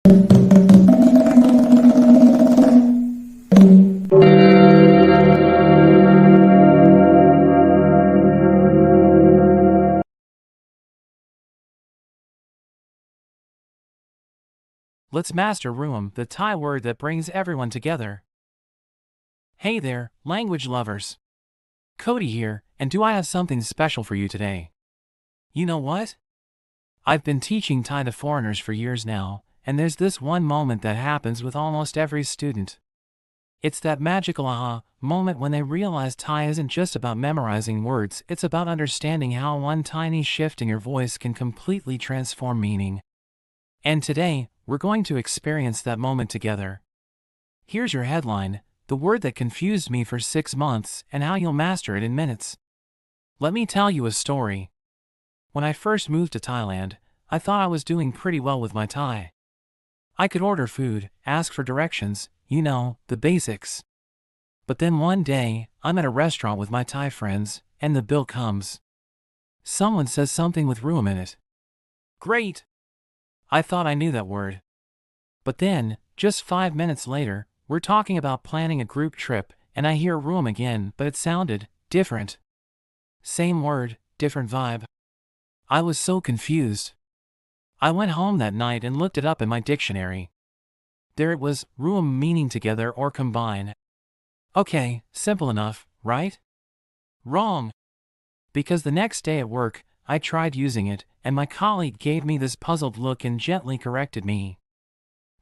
Let's master Ruam, the Thai word that brings everyone together. Hey there, language lovers. Cody here, and do I have something special for you today? You know what? I've been teaching Thai to foreigners for years now, and there's this one moment that happens with almost every student. It's that magical aha moment when they realize Thai isn't just about memorizing words, it's about understanding how one tiny shift in your voice can completely transform meaning. And today, we're going to experience that moment together. Here's your headline: the word that confused me for 6 months and how you'll master it in minutes. Let me tell you a story. When I first moved to Thailand, I thought I was doing pretty well with my Thai. I could order food, ask for directions, the basics. But then one day, I'm at a restaurant with my Thai friends, and the bill comes. Someone says something with Ruam in it. Great! I thought I knew that word. But then, just 5 minutes later, we're talking about planning a group trip, and I hear Ruam again, but it sounded different. Same word, different vibe. I was so confused. I went home that night and looked it up in my dictionary. There it was, Ruam meaning together or combine. Okay, simple enough, right? Wrong. Because the next day at work, I tried using it, and my colleague gave me this puzzled look and gently corrected me.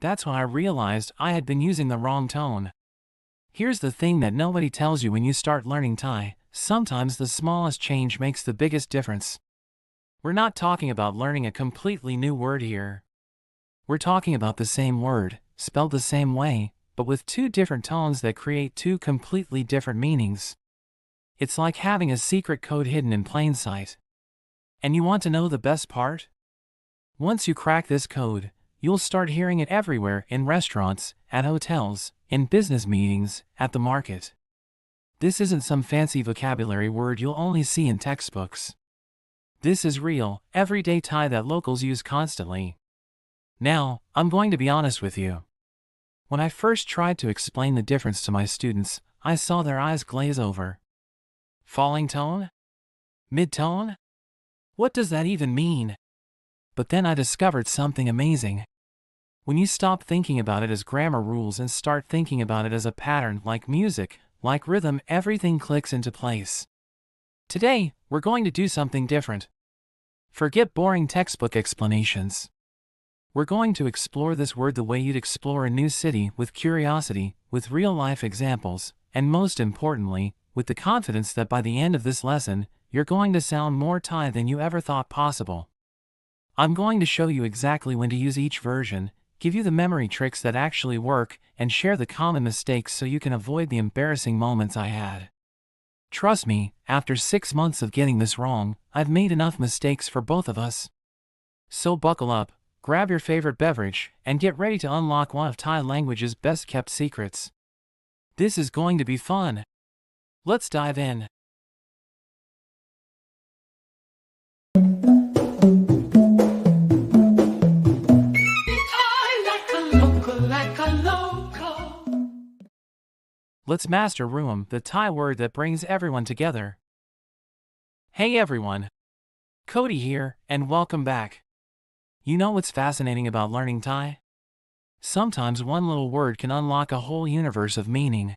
That's when I realized I had been using the wrong tone. Here's the thing that nobody tells you when you start learning Thai: sometimes the smallest change makes the biggest difference. We're not talking about learning a completely new word here. We're talking about the same word, spelled the same way, but with 2 different tones that create 2 completely different meanings. It's like having a secret code hidden in plain sight. And you want to know the best part? Once you crack this code, you'll start hearing it everywhere: in restaurants, at hotels, in business meetings, at the market. This isn't some fancy vocabulary word you'll only see in textbooks. This is real, everyday Thai that locals use constantly. Now, I'm going to be honest with you. When I first tried to explain the difference to my students, I saw their eyes glaze over. Falling tone? Mid-tone? What does that even mean? But then I discovered something amazing. When you stop thinking about it as grammar rules and start thinking about it as a pattern, like music, like rhythm, everything clicks into place. Today, we're going to do something different. Forget boring textbook explanations. We're going to explore this word the way you'd explore a new city, with curiosity, with real-life examples, and most importantly, with the confidence that by the end of this lesson, you're going to sound more Thai than you ever thought possible. I'm going to show you exactly when to use each version, give you the memory tricks that actually work, and share the common mistakes so you can avoid the embarrassing moments I had. Trust me, after 6 months of getting this wrong, I've made enough mistakes for both of us. So buckle up, grab your favorite beverage, and get ready to unlock one of Thai language's best-kept secrets. This is going to be fun. Let's dive in. Let's master Ruam, the Thai word that brings everyone together. Hey everyone! Cody here, and welcome back. You know what's fascinating about learning Thai? Sometimes one little word can unlock a whole universe of meaning.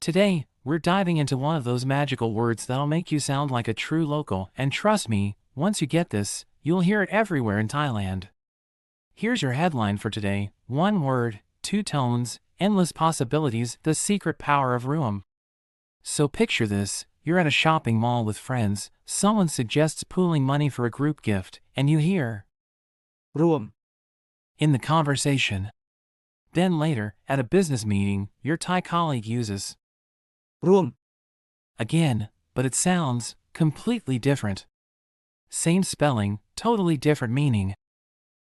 Today, we're diving into one of those magical words that'll make you sound like a true local, and trust me, once you get this, you'll hear it everywhere in Thailand. Here's your headline for today: 1 word, 2 tones, endless possibilities, the secret power of Ruam. So picture this: you're at a shopping mall with friends, someone suggests pooling money for a group gift, and you hear Ruam in the conversation. Then later, at a business meeting, your Thai colleague uses Ruam again, but it sounds completely different. Same spelling, totally different meaning.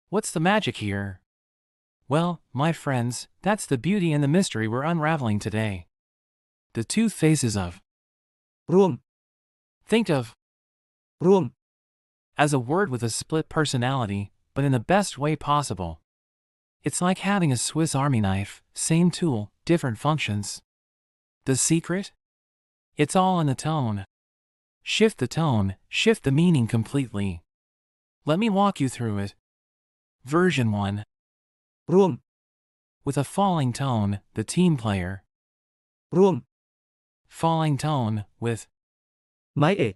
What's the magic here? Well, my friends, that's the beauty and the mystery we're unraveling today. The 2 faces of Ruam. Think of Ruam as a word with a split personality, but in the best way possible. It's like having a Swiss Army knife, same tool, different functions. The secret? It's all in the tone. Shift the tone, shift the meaning completely. Let me walk you through it. Version 1. Ruam. With a falling tone, the team player. Ruam. Falling tone, with. ไม้เอก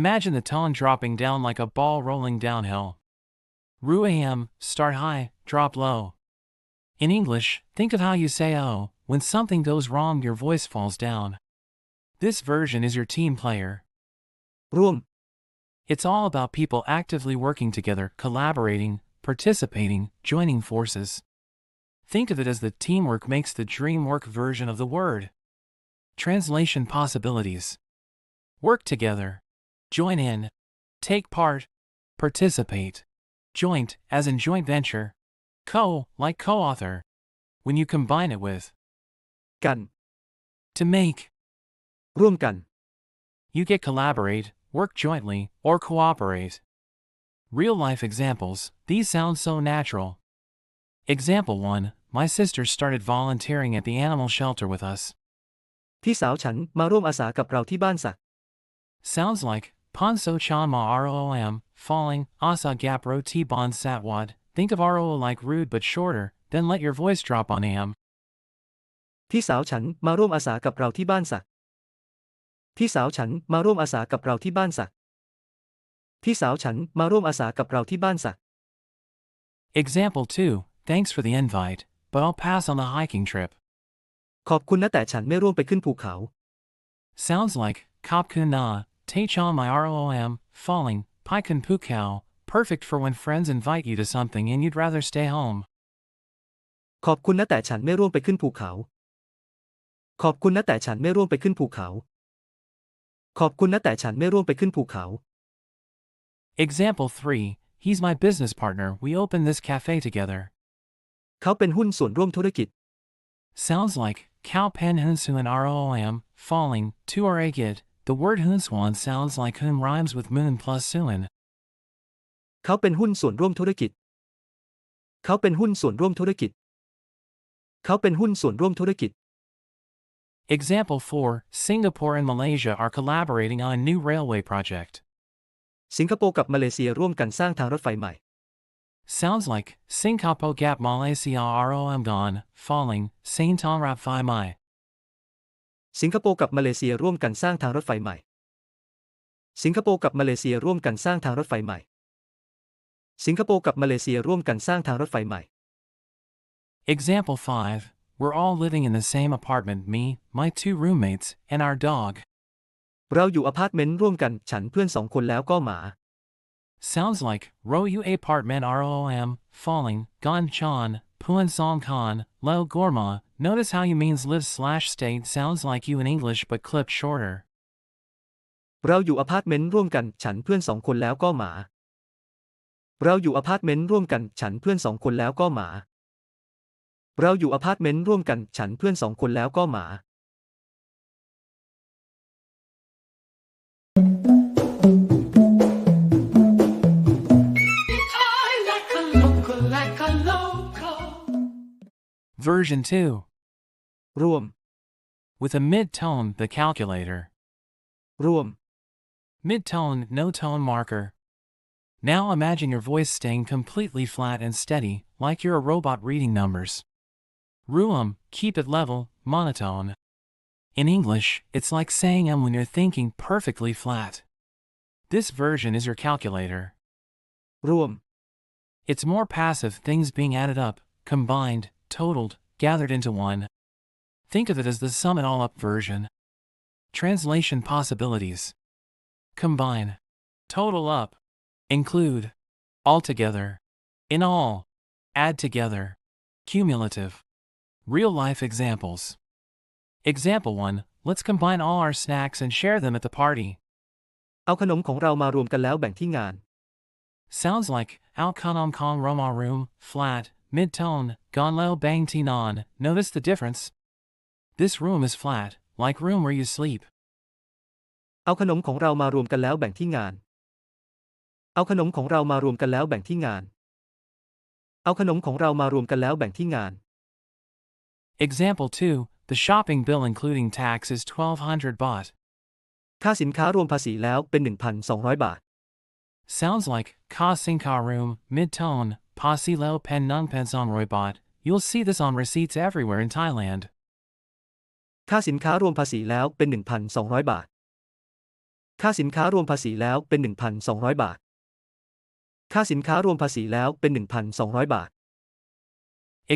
Imagine the tone dropping down like a ball rolling downhill. Ruam, start high, drop low. In English, think of how you say oh, when something goes wrong your voice falls down. This version is your team player. ร่วม It's all about people actively working together, collaborating, participating, joining forces. Think of it as the teamwork makes the dream work version of the word. Translation possibilities. Work together. Join in. Take part. Participate. Joint, as in joint venture. Co, like co-author. When you combine it with กัน to make, ร่วมกัน you get collaborate, work jointly, or cooperate. Real-life examples, these sound so natural. Example 1, my sister started volunteering at the animal shelter with us. พี่สาวฉันมาร่วมอาสากับเราที่บ้านสัตว์ Sounds like, Ponso chan ma room, falling, asa gap ro ti bon satwad. Think of ro like rude but shorter, then let your voice drop on am. พี่สาวฉันมาร่วมอาสากับเราที่บ้านสัตว์ พี่สาวฉันมาร่วมอาสากับเราที่บ้านสัตว์ พี่สาวฉันมาร่วมอาสากับเราที่บ้านสัตว์ Example 2, thanks for the invite, but I'll pass on the hiking trip. ขอบคุณนะแต่ฉันไม่ร่วมไปขึ้นภูเขา Sounds like, kop kun na, te chan my rom, falling, pai kun pukao, perfect for when friends invite you to something and you'd rather stay home. ขอบคุณนะแต่ฉันไม่ร่วมไปขึ้นภูเขา ขอบคุณนะแต่ฉันไม่ร่วมไปขึ้นภูเขา ขอบคุณนะแต่ฉันไม่ร่วมไปขึ้นภูเขา Example 3, he's my business partner, we opened this cafe together. เขาเป็นหุ้นส่วนร่วมธุรกิจ Sounds like, cow pen hunsuan rom, falling, tu agit. The word hunsuan sounds like hun rhymes with moon plus suan. เขาเป็นหุ้นส่วนร่วมธุรกิจ เขาเป็นหุ้นส่วนร่วมธุรกิจ เขาเป็นหุ้นส่วนร่วมธุรกิจ Example 4, Singapore and Malaysia are collaborating on a new railway project. สิงคโปร์กับมาเลเซียร่วมกันสร้างทางรถไฟใหม่ Sounds like, Singapore gap Malaysia rom gone, falling, Saint on rap phi mai. สิงคโปร์กับมาเลเซียร่วมกันสร้างทางรถไฟใหม่ สิงคโปร์กับมาเลเซียร่วมกันสร้างทางรถไฟใหม่ สิงคโปร์กับมาเลเซียร่วมกันสร้างทางรถไฟใหม่ Example 5, we're all living in the same apartment, me, my 2 roommates, and our dog. เราอยู่อพาร์ตเมนต์ร่วมกันฉันเพื่อน2 คนแล้วก็หมา Sounds like, ro you apartment rom, falling, gon chan, puan song khan, leo gorma. Notice how you means live/state sounds like you in English but clipped shorter. เราอยู่อพาร์ตเมนต์ร่วมกันฉันเพื่อน2 คนแล้วก็หมา เราอยู่อพาร์ตเมนต์ร่วมกันฉันเพื่อน2 คนแล้วก็หมา เราอยู่อพาร์ตเมนต์ร่วมกันฉันเพื่อน2 คนแล้วก็หมา Version 2. ร่วม With a mid-tone, the calculator. ร่วม Mid-tone, no tone marker. Now imagine your voice staying completely flat and steady, like you're a robot reading numbers. Ruam, keep it level, monotone. In English, it's like saying when you're thinking perfectly flat. This version is your calculator. ร่วม It's more passive, things being added up, combined, totaled, gathered into one. Think of it as the sum it all up version. Translation possibilities. Combine. Total up. Include. Altogether. In all. Add together. Cumulative. Real-life examples. Example 1, let's combine all our snacks and share them at the party. เอาขนมของเรามารวมกันแล้วแบ่งที่งาน Sounds like, al kanom kong roma room, flat, mid-tone, gon leo bang tinon. Notice the difference? This room is flat, like room where you sleep. เอาขนมของเรามารวมกันแล้วแบ่งที่งาน เอาขนมของเรามารวมกันแล้วแบ่งที่งาน เอาขนมของเรามารวมกันแล้วแบ่งที่งาน Example 2. The shopping bill including tax is 1200 baht. ค่าสินค้ารวมภาษีแล้วเป็น 1,200 บาท Sounds like ka singka room, mid-tone, pasi lo pen nung pen son roi baht. You'll see this on receipts everywhere in Thailand. ค่าสินค้ารวมภาษีแล้วเป็น 1,200 บาท ค่าสินค้ารวมภาษีแล้วเป็น 1,200 บาท ค่าสินค้ารวมภาษีแล้วเป็น 1,200 บาท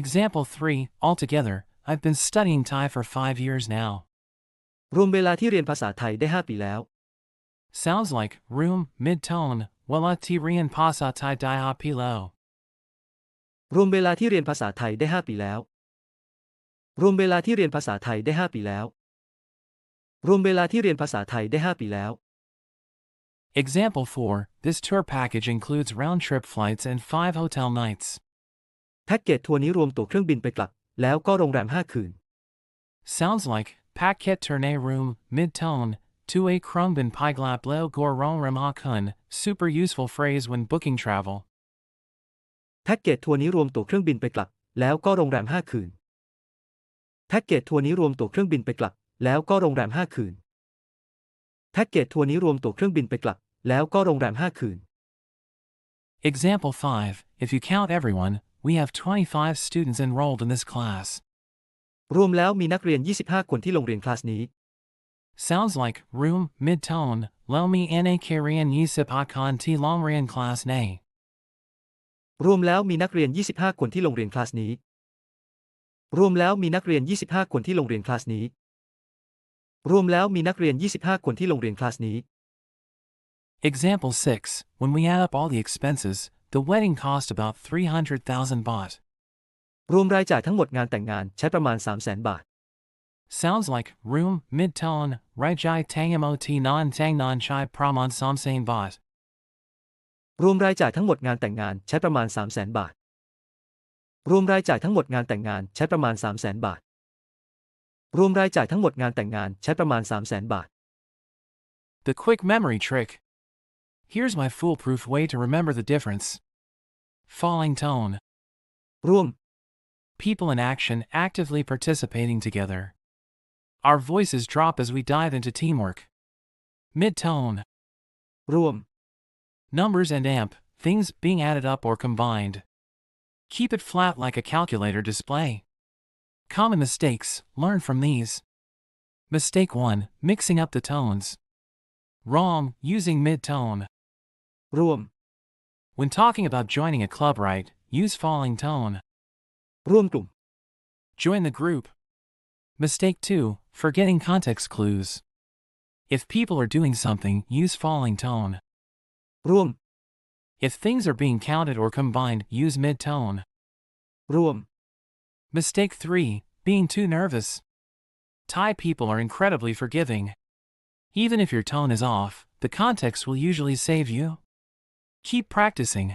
Example 3. Altogether, I've been studying Thai for 5 years now. รวมเวลาที่เรียนภาษาไทยได้ 5 ปีแล้ว Sounds like room, mid-tone, wala ti rian pasa Thai dai ha pilo. รวมเวลาที่เรียนภาษาไทยได้ 5 ปีแล้ว รวมเวลาที่เรียนภาษาไทยได้ 5 ปีแล้ว รวมเวลาที่เรียนภาษาไทยได้ 5 ปีแล้ว Example 4. This tour package includes round-trip flights and 5 hotel nights. แพ็กเกจทัวร์นี้รวมตั๋วเครื่องบินไปกลับแล้วก็โรงแรม 5 คืน Sounds like paket tourne room, mid-tone, tue krung bin pai glap leo gor rong ram ha kun. Super useful phrase when booking travel. แพ็กเกจทัวร์นี้รวมตั๋วเครื่องบินไปกลับแล้วก็โรงแรม 5 คืน แพ็กเกจทัวร์นี้รวมตั๋วเครื่องบินไปกลับแล้วก็โรงแรม 5 คืน แพ็กเกจทัวร์นี้รวมตั๋วเครื่องบินไปกลับแล้วก็โรงแรม 5 คืน Example 5. If you count everyone, we have 25 students enrolled in this class. รวมแล้วมีนักเรียน 25 คนที่โรงเรียนคลาสนี้ Sounds like room, mid-tone, lo mi na karian yisip akan ti long rian class ne. รวมแล้วมีนักเรียน 25 คนที่โรงเรียนคลาสนี้ รวมแล้วมีนักเรียน 25 คนที่โรงเรียนคลาสนี้ รวมแล้วมีนักเรียน 25 คนที่โรงเรียนคลาสนี้ Example 6. When we add up all the expenses, the wedding cost about 300,000 baht. รวมรายจ่ายทั้งหมดงานแต่งงานใช้ประมาณ 300,000 บาท Sounds like room, mid-tone, rai jai tangmot non tang non chai pramon somsain baht. รวมรายจ่ายทั้งหมดงานแต่งงานใช้ประมาณ 300,000 บาท รวมรายจ่ายทั้งหมดงานแต่งงานใช้ประมาณ 300,000 บาท รวมรายจ่ายทั้งหมดงานแต่งงานใช้ประมาณ 300,000 บาท The quick memory trick. Here's my foolproof way to remember the difference. Falling tone. ร่วม People in action actively participating together. Our voices drop as we dive into teamwork. Mid-tone. ร่วม Numbers and amp, things being added up or combined. Keep it flat like a calculator display. Common mistakes, learn from these. Mistake 1. Mixing up the tones. Wrong, using mid-tone. ร่วม When talking about joining a club, right, use falling tone. ร่วมกลุ่ม Join the group. Mistake 2. Forgetting context clues. If people are doing something, use falling tone. ร่วม If things are being counted or combined, use mid-tone. ร่วม Mistake 3. Being too nervous. Thai people are incredibly forgiving. Even if your tone is off, the context will usually save you. Keep practicing.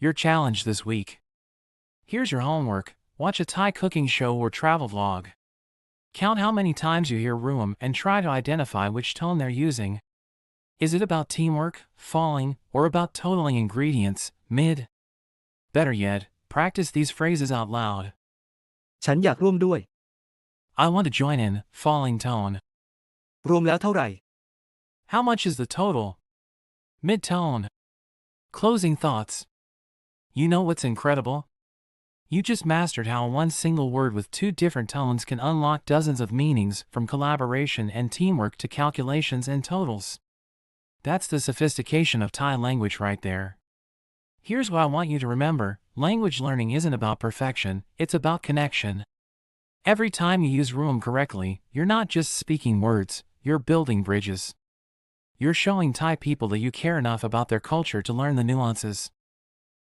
Your challenge this week. Here's your homework. Watch a Thai cooking show or travel vlog. Count how many times you hear Ruam and try to identify which tone they're using. Is it about teamwork, falling, or about totaling ingredients, mid? Better yet, practice these phrases out loud. ฉันอยากร่วมด้วย I want to join in, falling tone. รวมแล้วเท่าไหร่ How much is the total? Mid-tone. Closing thoughts. You know what's incredible? You just mastered how one single word with 2 different tones can unlock dozens of meanings, from collaboration and teamwork to calculations and totals. That's the sophistication of Thai language right there. Here's what I want you to remember: language learning isn't about perfection, it's about connection. Every time you use Ruam correctly, you're not just speaking words, you're building bridges. You're showing Thai people that you care enough about their culture to learn the nuances.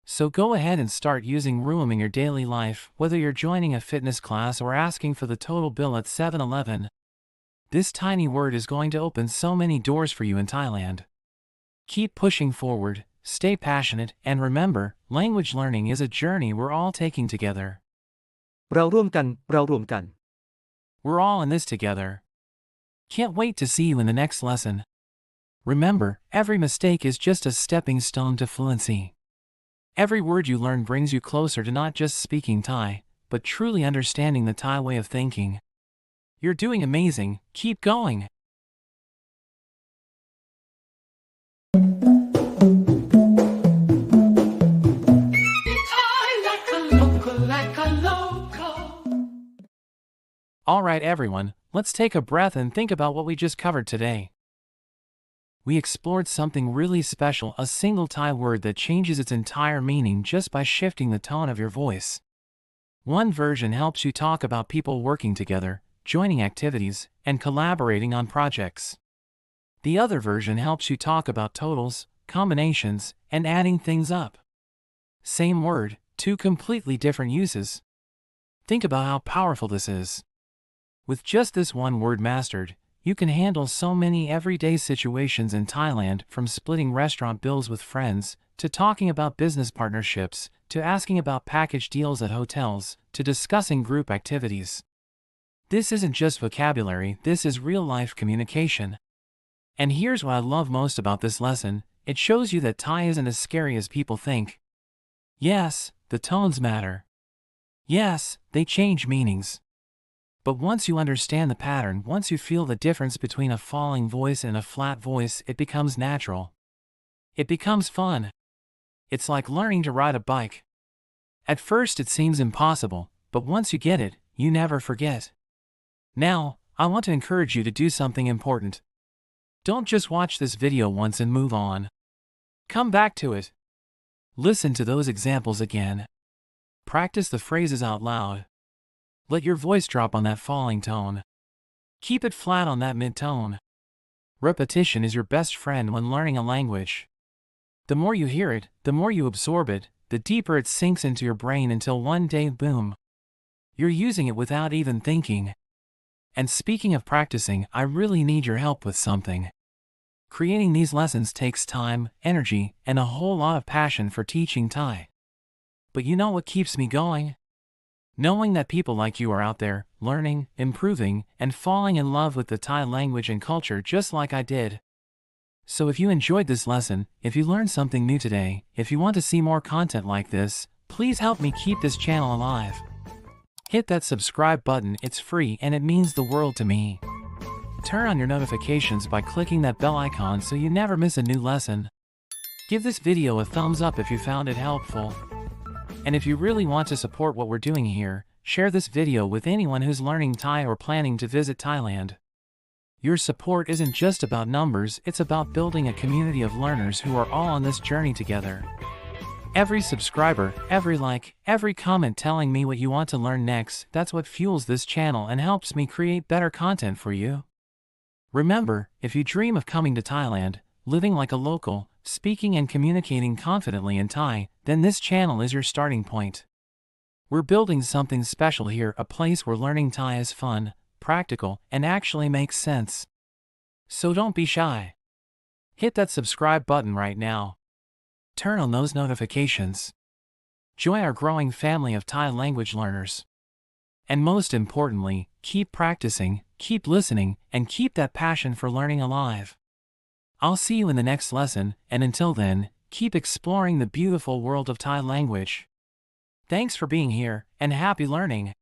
So go ahead and start using Ruam in your daily life, whether you're joining a fitness class or asking for the total bill at 7-Eleven. This tiny word is going to open so many doors for you in Thailand. Keep pushing forward, stay passionate, and remember, language learning is a journey we're all taking together. เราร่วมกัน เรารวมกัน We're all in this together. Can't wait to see you in the next lesson. Remember, every mistake is just a stepping stone to fluency. Every word you learn brings you closer to not just speaking Thai, but truly understanding the Thai way of thinking. You're doing amazing, keep going. Alright everyone, let's take a breath and think about what we just covered today. We explored something really special, a single Thai word that changes its entire meaning just by shifting the tone of your voice. One version helps you talk about people working together, joining activities, and collaborating on projects. The other version helps you talk about totals, combinations, and adding things up. Same word, two completely different uses. Think about how powerful this is. With just this one word mastered, you can handle so many everyday situations in Thailand, from splitting restaurant bills with friends, to talking about business partnerships, to asking about package deals at hotels, to discussing group activities. This isn't just vocabulary, this is real-life communication. And here's what I love most about this lesson, it shows you that Thai isn't as scary as people think. Yes, the tones matter. Yes, they change meanings. But once you understand the pattern, once you feel the difference between a falling voice and a flat voice, it becomes natural. It becomes fun. It's like learning to ride a bike. At first it seems impossible, but once you get it, you never forget. Now, I want to encourage you to do something important. Don't just watch this video once and move on. Come back to it. Listen to those examples again. Practice the phrases out loud. Let your voice drop on that falling tone. Keep it flat on that mid-tone. Repetition is your best friend when learning a language. The more you hear it, the more you absorb it, the deeper it sinks into your brain until one day, boom, you're using it without even thinking. And speaking of practicing, I really need your help with something. Creating these lessons takes time, energy, and a whole lot of passion for teaching Thai. But you know what keeps me going? Knowing that people like you are out there, learning, improving, and falling in love with the Thai language and culture just like I did. So if you enjoyed this lesson, if you learned something new today, if you want to see more content like this, please help me keep this channel alive. Hit that subscribe button, it's free and it means the world to me. Turn on your notifications by clicking that bell icon so you never miss a new lesson. Give this video a thumbs up if you found it helpful. And if you really want to support what we're doing here, share this video with anyone who's learning Thai or planning to visit Thailand. Your support isn't just about numbers, it's about building a community of learners who are all on this journey together. Every subscriber, every like, every comment telling me what you want to learn next, that's what fuels this channel and helps me create better content for you. Remember, if you dream of coming to Thailand, living like a local, speaking and communicating confidently in Thai, then this channel is your starting point. We're building something special here, a place where learning Thai is fun, practical, and actually makes sense. So don't be shy. Hit that subscribe button right now. Turn on those notifications. Join our growing family of Thai language learners. And most importantly, keep practicing, keep listening, and keep that passion for learning alive. I'll see you in the next lesson, and until then, keep exploring the beautiful world of Thai language. Thanks for being here, and happy learning!